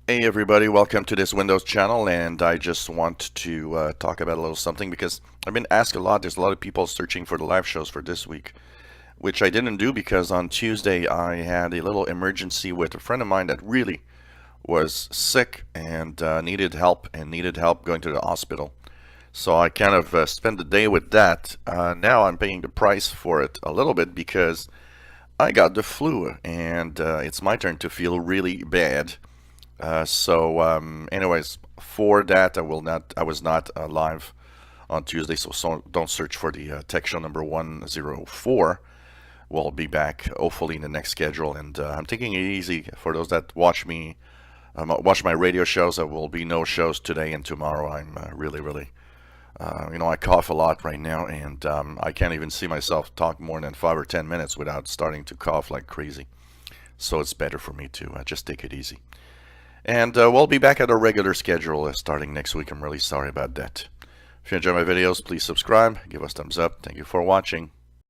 Hey everybody, welcome to this Windows channel, and I just want to talk about a little something because I've been asked a lot. There's a lot of people searching for the live shows for this week, which I didn't do because on Tuesday I had a little emergency with a friend of mine that really was sick and needed help going to the hospital. So I kind of spent the day with that. Now I'm paying the price for it a little bit because I got the flu, and it's my turn to feel really bad. Anyways, for that, I was not live on Tuesday, so don't search for the tech show number 104. We'll be back hopefully in the next schedule, and I'm taking it easy for those that watch my radio shows. There will be no shows today and tomorrow. I'm really, I cough a lot right now, and I can't even see myself talk more than 5 or 10 minutes without starting to cough like crazy. So it's better for me to just take it easy. And we'll be back at our regular schedule starting next week. I'm really sorry about that. If you enjoy my videos, please subscribe, give us thumbs up. Thank you for watching.